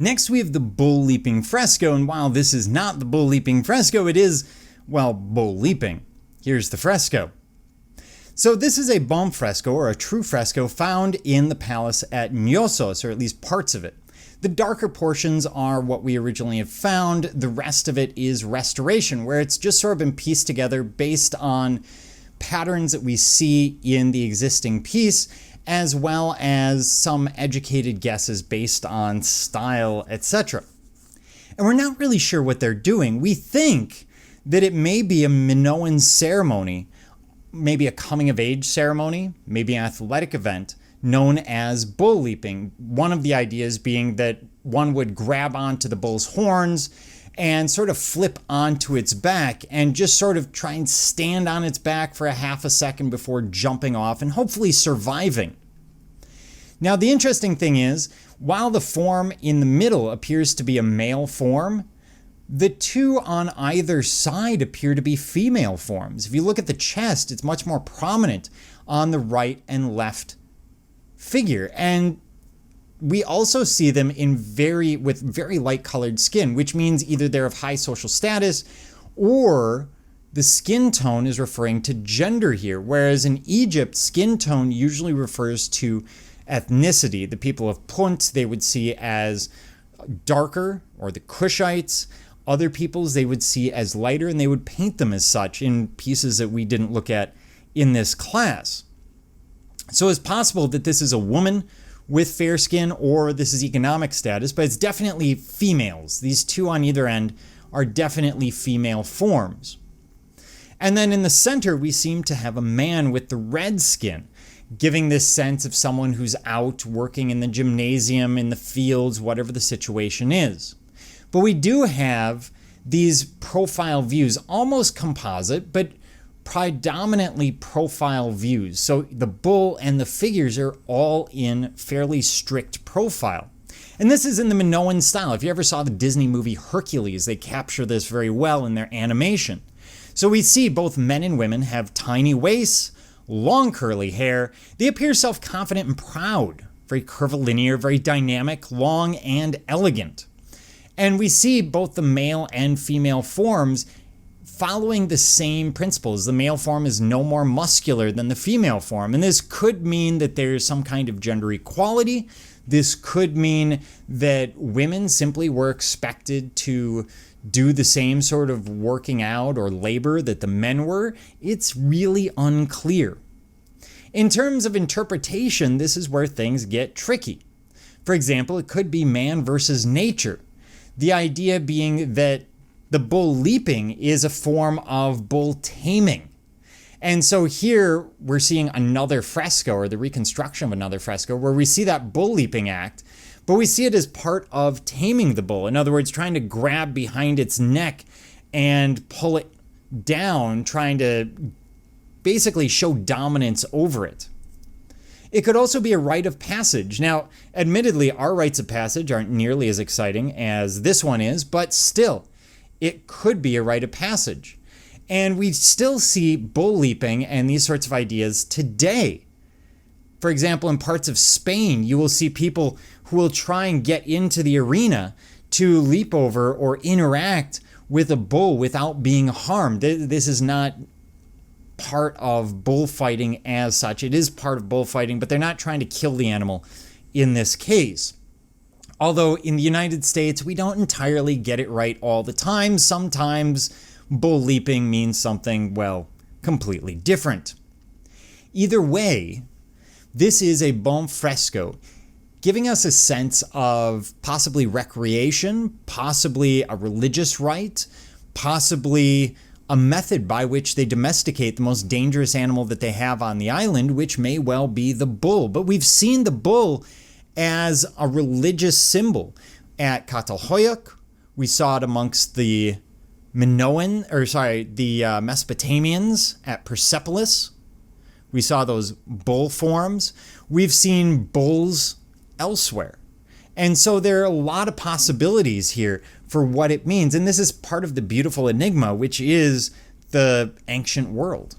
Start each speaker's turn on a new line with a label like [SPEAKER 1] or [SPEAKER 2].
[SPEAKER 1] Next, we have the bull leaping fresco, and while this is not the bull leaping fresco, it is, well, bull leaping. Here's the fresco. So this is a bomb fresco, or a true fresco, found in the palace at Knossos, or at least parts of it. The darker portions are what we originally have found. The rest of it is restoration, where it's just sort of been pieced together based on patterns that we see in the existing piece, as well as some educated guesses based on style, etc. And we're not really sure what they're doing. We think that it may be a Minoan ceremony, maybe a coming-of-age ceremony, maybe an athletic event known as bull leaping. One of the ideas being that one would grab onto the bull's horns and sort of flip onto its back and just sort of try and stand on its back for a half a second before jumping off and hopefully surviving. Now, the interesting thing is, while the form in the middle appears to be a male form, the two on either side appear to be female forms. If you look at the chest, it's much more prominent on the right and left figure. And we also see them with very light colored skin, which means either they're of high social status or the skin tone is referring to gender here. Whereas in Egypt, skin tone usually refers to ethnicity. The people of Punt, they would see as darker, or the Kushites. Other peoples they would see as lighter, and they would paint them as such in pieces that we didn't look at in this class. So it's possible that this is a woman with fair skin, or this is economic status, but it's definitely females. These two on either end are definitely female forms. And then in the center, we seem to have a man with the red skin, giving this sense of someone who's out working in the gymnasium, in the fields, whatever the situation is. But we do have these profile views, almost composite, but predominantly profile views. So the bull and the figures are all in fairly strict profile. And this is in the Minoan style. If you ever saw the Disney movie Hercules, they capture this very well in their animation. So we see both men and women have tiny waists, long curly hair. They appear self-confident and proud, very curvilinear, very dynamic, long and elegant. And we see both the male and female forms following the same principles. The male form is no more muscular than the female form. And this could mean that there's some kind of gender equality. This could mean that women simply were expected to do the same sort of working out or labor that the men were. It's really unclear. In terms of interpretation, this is where things get tricky. For example, it could be man versus nature. The idea being that the bull leaping is a form of bull taming. And so here we're seeing another fresco, or the reconstruction of another fresco, where we see that bull leaping act, but we see it as part of taming the bull. In other words, trying to grab behind its neck and pull it down, trying to basically show dominance over it. It could also be a rite of passage. Now, admittedly, our rites of passage aren't nearly as exciting as this one is, but still, it could be a rite of passage. And we still see bull leaping and these sorts of ideas today. For example, in parts of Spain, you will see people who will try and get into the arena to leap over or interact with a bull without being harmed. This is not part of bullfighting as such. It is part of bullfighting, but they're not trying to kill the animal in this case. Although in the United States, we don't entirely get it right all the time. Sometimes bull leaping means something, well, completely different. Either way, this is a buon fresco, giving us a sense of possibly recreation, possibly a religious rite, possibly a method by which they domesticate the most dangerous animal that they have on the island, which may well be the bull. But we've seen the bull as a religious symbol. At Catalhoyuk, we saw it amongst the Mesopotamians at Persepolis. We saw those bull forms. We've seen bulls elsewhere. And so there are a lot of possibilities here for what it means. And this is part of the beautiful enigma, which is the ancient world.